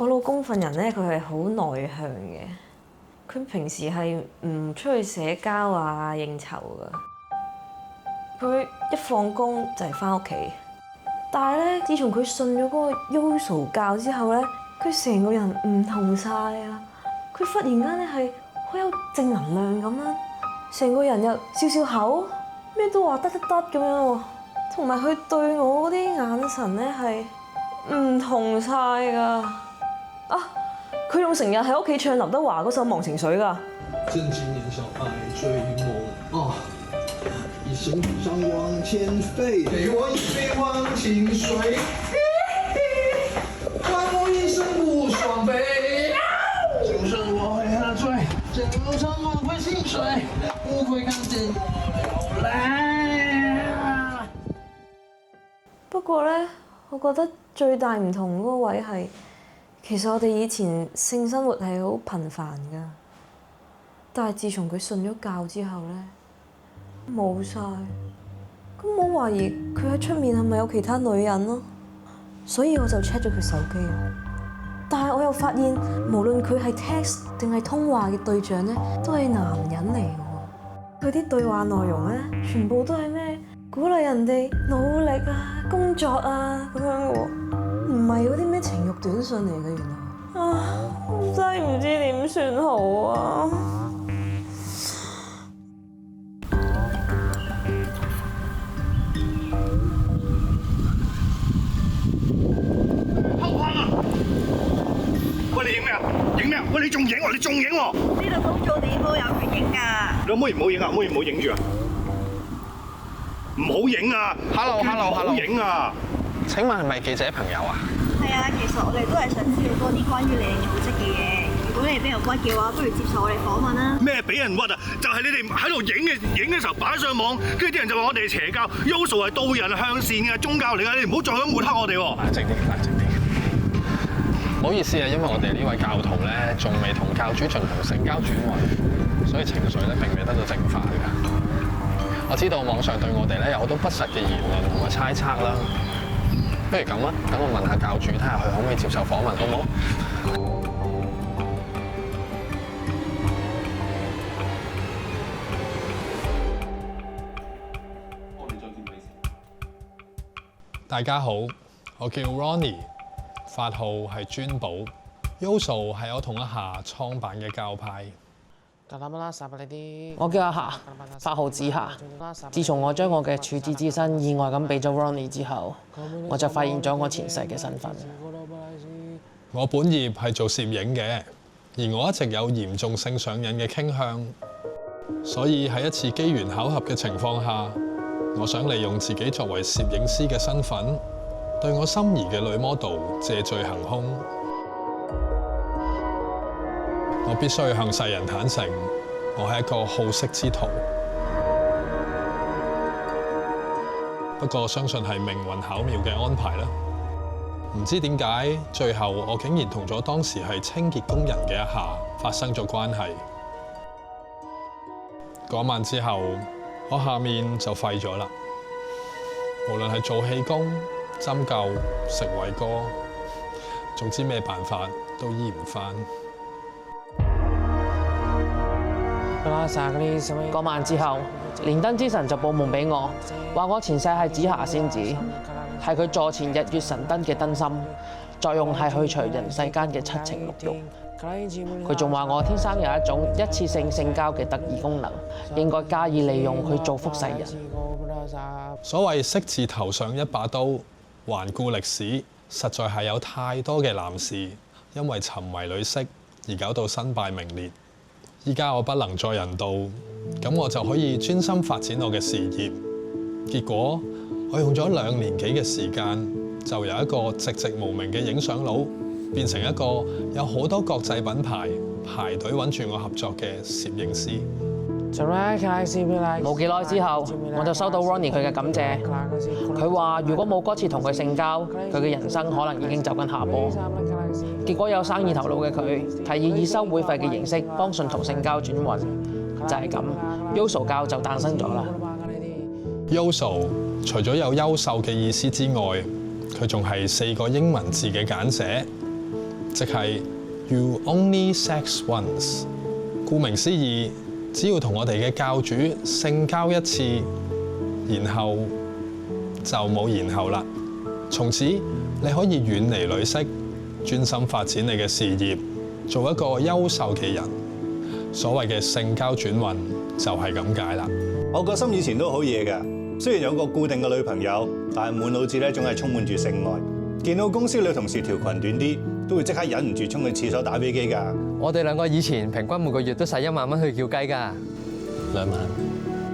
我老公份人咧，佢係好內向嘅，佢平時係唔出去社交啊應酬噶，佢一放工就係返屋企。但係咧，自從佢信咗嗰個 Yoso 教之後咧，佢成個人唔同晒啊！佢忽然間咧係好有正能量咁啦，成個人又笑笑口，咩都話得咁樣喎，同埋佢對我嗰啲眼神咧係唔同晒㗎。啊！佢仲成日喺屋企唱劉德華嗰首《忘情水》㗎。正經年少愛追夢啊！一生上往前飛，給我一杯忘情水，換我一生不雙飛。就算我會喝醉，這路上我會心碎，不會看見我流淚。不過咧，我覺得最大唔同嗰個位係，其實我哋以前性生活係好頻繁㗎，但係自從佢信咗教之後咧，冇晒。咁我懷疑佢喺出面係咪有其他女人咯？所以我就 check 咗佢手機啦。但係我又發現，無論佢係 text 定係通話嘅對象咧，都係男人嚟嘅喎。佢啲對話內容咧，全部都係咩鼓勵人哋努力啊、工作啊咁樣嘅喎，唔係嗰啲咩情慾短信嚟嘅原來。啊，我真係唔知點算好啊！喂，你影咩啊？影咩啊？喂，你仲影喎？你仲影喎？呢度公眾地方有權影㗎。你可唔可以唔好影啊？可唔可以唔好影住啊？唔好影啊 Hello， 唔好影啊！請問係咪記者朋友啊？係啊，其實我哋都係想知道多啲關於你哋組織嘅嘢。如果你係俾人屈嘅話，不如接受我哋訪問啦。咩俾人屈啊？就係你哋喺度影嘅時候擺上網，跟住啲人就話我哋係邪教 ，Yoso 係導人向善嘅宗教嚟㗎，你唔好再咁抹黑我哋喎。冷靜啲，冷靜啲。唔好意思啊，因為我哋呢位教徒咧，仲未同教主進行性交轉運，所以情緒咧並未得到淨化㗎。我知道網上對我哋咧有好多不實嘅言論同埋猜測啦。不如咁啊，等我問下教主，睇下佢可唔可以接受訪問，好唔好？大家好，我叫 Ronnie， 法號係尊寶 ，Yoso 係我同阿霞創辦嘅教派。我叫阿霞，法號紫霞。自從我將我嘅處子之身意外咁俾咗 Ronnie 之後，我就發現咗我前世嘅身份。我本業係做攝影嘅，而我一直有嚴重性上癮嘅傾向，所以喺一次機緣巧合嘅情況下，我想利用自己作為攝影師嘅身份，對我心儀嘅女 model 借罪行兇。我必須向世人坦誠，我係一個好色之徒。不過相信係命運巧妙嘅安排啦。唔知點解，最後我竟然同咗當時係清潔工人嘅一下發生咗關係。嗰晚之後，我下面就廢咗啦。無論係做氣功、針灸、食偉哥，總之咩辦法都醫唔返。嗰晚之後，連登之神就報夢俾我，話我前世係紫霞仙子，係佢座前日月神燈嘅燈芯，作用係去除人世間嘅七情六欲。佢仲話我天生有一種一次性性交嘅特異功能，應該加以利用去造福世人。所謂色字頭上一把刀，環顧歷史，實在係有太多嘅男士因為沉迷女色而搞到身敗名裂。依家我不能再人道，咁我就可以專心發展我嘅事業。結果我用咗2年幾嘅時間，就由一個寂寂無名嘅影相佬，變成一個有好多國際品牌排隊揾住我合作嘅攝影師。冇幾耐之後，我就收到 Ronnie 佢嘅感謝。佢話如果冇嗰次同佢性交，佢嘅人生可能已經走緊下坡。結果有生意頭腦嘅佢，提議以收會費嘅形式幫信徒性交轉運，就係咁 ，Yoso 教就誕生咗啦。Yoso 除咗有優秀嘅意思之外，佢仲係4個英文字嘅簡寫。即係 You only sex once。顧名思義，只要同我哋嘅教主性交一次，然後就冇然後啦。從此你可以遠離女色，專心發展你嘅事業，做一個優秀嘅人。所謂嘅性交轉運就係咁解啦。我個心以前都好嘢㗎，雖然有個固定嘅女朋友，但係滿腦子咧總係充滿住性愛。見到公司女同事條裙短啲，都會即刻忍唔住衝去廁所打飛機㗎。我哋兩個以前平均每個月都使1萬蚊去叫雞㗎。2萬。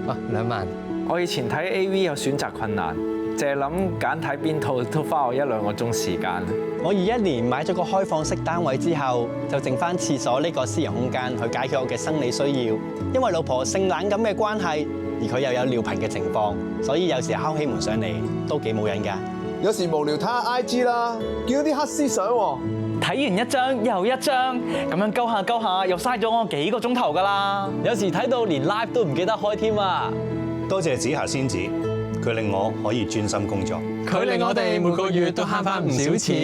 啊，2萬。我以前睇 AV 有選擇困難，淨係諗揀睇邊套都花我1-2個鐘時間。我21年買咗個開放式單位之後，就剩翻廁所呢個私人空間去解決我嘅生理需要。因為老婆性冷感嘅關係，而佢又有尿頻嘅情況，所以有時敲起門上嚟都幾冇癮㗎。有時無聊睇下 IG 啦，見到啲黑絲相喎，睇完一張又一張，咁樣鳩下又嘥咗我幾個鐘頭㗎啦。有時睇到連 live 都唔記得開添啊！多謝紫霞仙子，佢令我可以專心工作。佢令我哋每個月都慳翻唔少錢。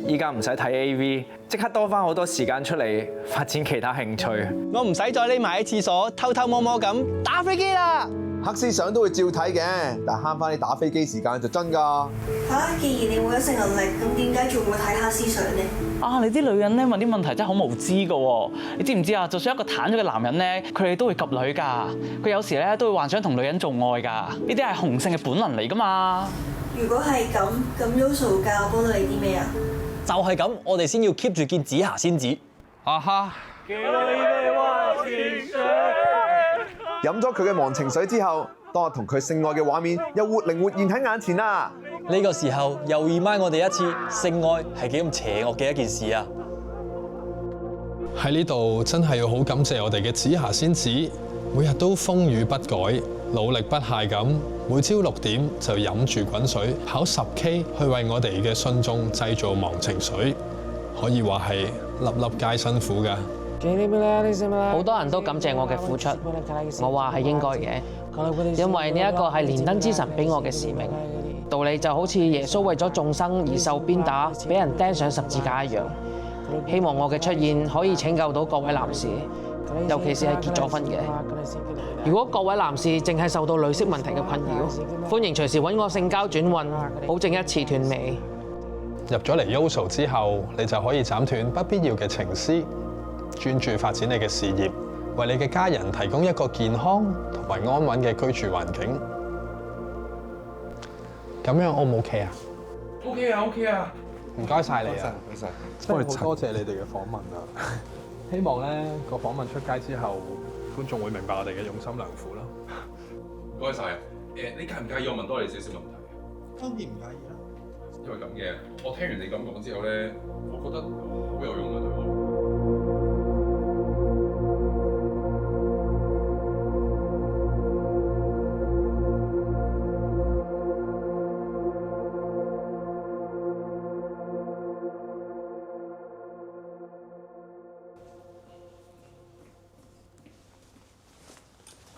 依家唔使睇 AV，即刻多翻好多時間出嚟發展其他興趣。我唔使再匿埋喺廁所偷偷摸摸咁打飛機啦。黑絲相都會照睇嘅，但慳翻啲打飛機時間就真㗎。既然你冇咗性能力，咁點解仲會睇黑絲相呢？啊！你啲女人咧問啲問題真係好無知㗎喎！你知唔知啊？就算一個攤咗嘅男人咧，佢哋都會及女㗎。佢有時咧都會幻想同女人做愛㗎。呢啲係雄性嘅本能嚟㗎嘛。如果係咁 Yoso 教幫到你啲咩啊？就係咁，我哋先要 keep 住見紫霞仙子。啊哈！飲咗佢嘅忘情水之後，當日同佢性愛嘅畫面又活靈活現喺眼前啦。呢個時候又 remind 我哋一次，性愛係幾咁邪惡嘅一件事啊！喺呢度真係要好感謝我哋嘅紫霞仙子，每日都風雨不改，努力不懈咁，每朝6點就飲住滾水跑10K 去為我哋嘅信眾製造忘情水，可以話係粒粒皆辛苦㗎。好多人都感謝我嘅付出，我話係應該嘅，因為呢一個係連登之神俾我嘅使命。道理就好似耶穌為咗眾生而受鞭打，俾人釘上十字架一樣。希望我嘅出現可以拯救到各位男士，尤其是係結咗婚嘅。如果各位男士淨係受到女色問題嘅困擾，歡迎隨時揾我性交轉運，保證一次斷尾。入咗嚟 Yoso 之後，你就可以斬斷不必要嘅情絲，專注發展你嘅事業，為你嘅家人提供一個健康同埋安穩嘅居住環境。咁樣 O 唔 OK 啊 ？OK 啊，OK 啊。唔該晒你啊！唔該晒。真係好多謝你哋嘅訪問啊！希望咧個訪問出街之後，觀眾會明白我哋嘅用心良苦啦。唔該晒。你介唔介意我問多你少少問題？當然唔介意啦。因為咁嘅，我聽完你咁講之後咧，我覺得好有用啊對我。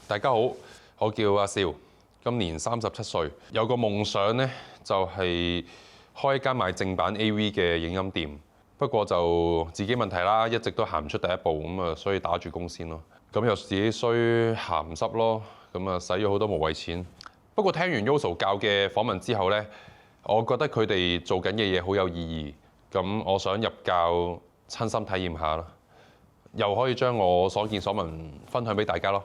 大家好，我叫阿少，今年37歲，有個夢想呢，就係開一間賣正版 AV 嘅影音店。不過就自己問題啦，一直都行唔出第一步，咁啊，所以打住工先咯。咁又自己衰鹹濕咯，咁啊，使咗好多無謂錢。不過聽完 Yoso 教嘅訪問之後呢，我覺得佢哋做緊嘅嘢好有意義。咁我想入教親身體驗下啦，又可以將我所見所聞分享俾大家咯。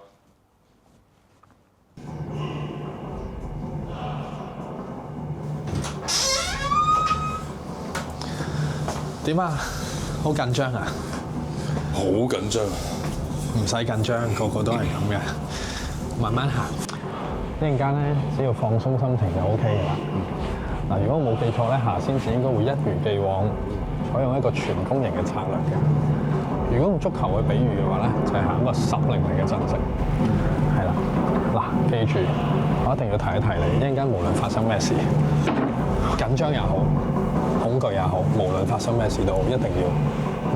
點啊？好緊張啊！好緊張。唔使緊張，個個都係咁嘅。慢慢行，一陣間咧，只要放鬆心情就 OK 嘅啦。嗱，如果我冇記錯咧，夏仙子應該會一如既往採用一個全攻型嘅策略嘅。如果用足球去比喻嘅話咧，就係行一個10-0嘅陣式。係啦，嗱，記住，我一定要提一提你，一陣間無論發生咩事，緊張也好，恐懼也好，無論發生咩事都好，一定要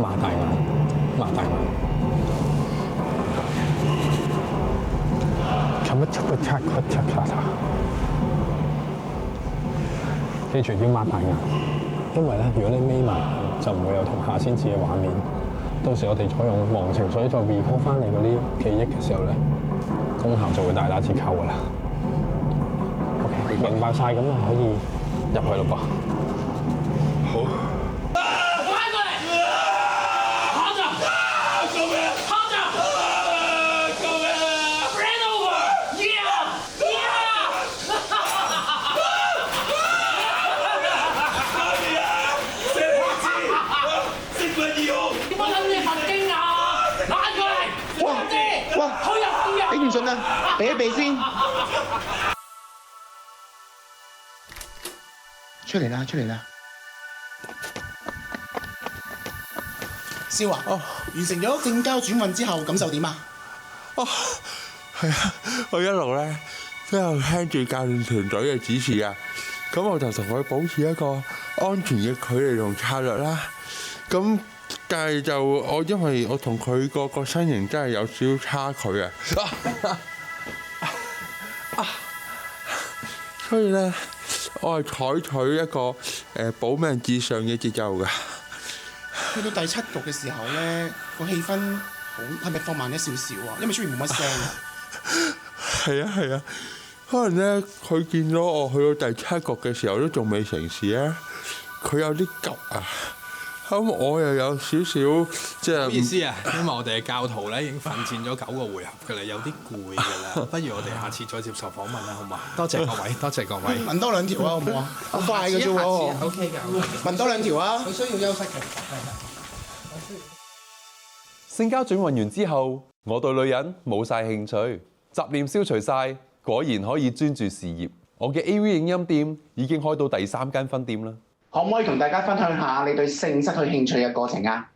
擘大眼，擘大眼。記住要擘大眼，因為咧，如果你眯埋，就唔會有同夏仙子嘅畫面。到時我哋採用忘情水再 recall 翻你嗰啲記憶嘅時候咧，功效就會大打折扣㗎啦。OK， 明白晒咁就可以入去咯噃。好。頂唔順啦，避一避先。出嚟啦，出嚟啦！少華，完成咗正交轉運之後，感受點啊？係啊，我一路咧都有聽住教練團隊嘅指示啊，咁我就同佢保持一個安全嘅距離同策略啦。咁但係就因為我同佢個身形真係有少少差距啊，所以咧我係採取一個保命至上嘅節奏㗎。去到第7局嘅時候咧，個氣氛好係咪放慢一少少啊？因為出面冇乜聲啊。係啊，可能咧佢見到我去到第7局嘅時候都仲未成事咧，佢有啲急啊。咁我又有少少即係唔好意思啊，因為我哋嘅教徒咧已經奮戰咗9個回合㗎啦，有啲攰㗎啦，不如我哋下次再接受訪問啦，好嘛？多謝各位，多謝各位。問多2條啊，好唔好啊？好快嘅啫喎。OK 㗎。問多2條啊。佢需要休息嘅。性交轉運完之後，我對女人冇晒興趣，雜念消除晒，果然可以專注事業。我嘅 AV 影音店已經開到第3間分店啦。可唔可以同大家分享下你對性失去興趣嘅過程啊？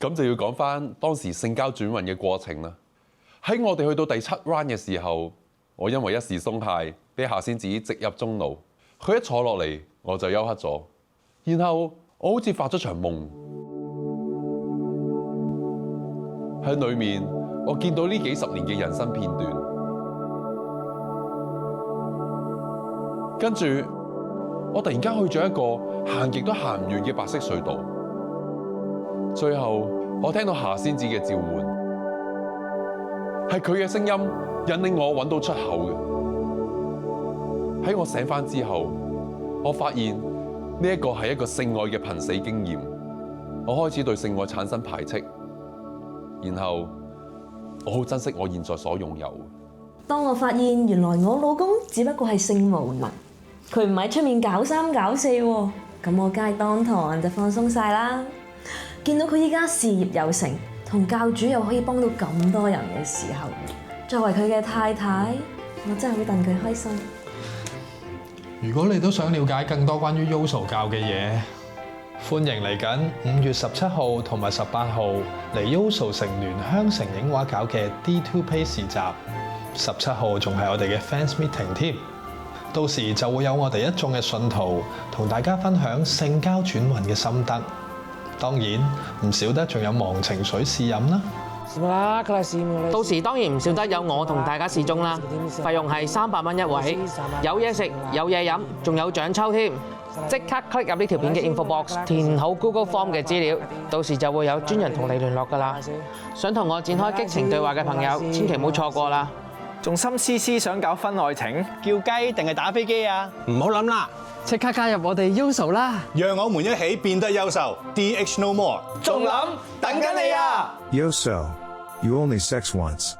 咁就要講翻當時性交轉運嘅過程啦。喺我哋去到第7 round 嘅時候，我因為一時鬆懈，俾夏仙子直入中腦。佢一坐落嚟，我就休克咗。然後我好似發咗場夢，喺裡面我見到呢幾十年嘅人生片段，跟住我突然間去咗一個行極都行唔完嘅白色隧道，最後我聽到夏仙子嘅召喚，係佢嘅聲音引領我揾到出口嘅。喺我醒返之後，我發現呢一個係一個性愛嘅瀕死經驗，我開始對性愛產生排斥，然後我好珍惜我現在所擁有。當我發現原來我老公只不過係性無能，佢唔喺出面搞3搞4喎，咁我梗係當堂就放鬆晒啦。見到佢依家事業有成，同教主又可以幫到咁多人嘅時候，作為佢嘅太太，我真係好戥佢開心。如果你都想了解更多關於 Yoso 教嘅嘢，歡迎嚟緊5月17號同埋18號嚟 Yoso 成聯香城影畫搞嘅 D2 Play 市集，17號仲係我哋嘅 fans meeting 添。到時就會有我哋一眾嘅信徒同大家分享性交轉運嘅心得，當然唔少得仲有忘情水試飲啦。到時當然唔少得有我同大家試鐘啦，費用係300蚊一位，有嘢食有嘢飲，仲有獎抽添。即刻 click 入呢條片嘅 info box， 填好 Google Form 嘅資料，到時就會有專人同你聯絡㗎啦。想同我展開激情對話嘅朋友，千祈唔好錯過啦！仲心思思想搞婚外情，叫雞定係打飛機啊？唔好諗啦，即刻加入我哋 Yoso 啦！讓我們一起變得優秀 ，DH No More。仲諗等緊你啊 Yoso, you only sex once.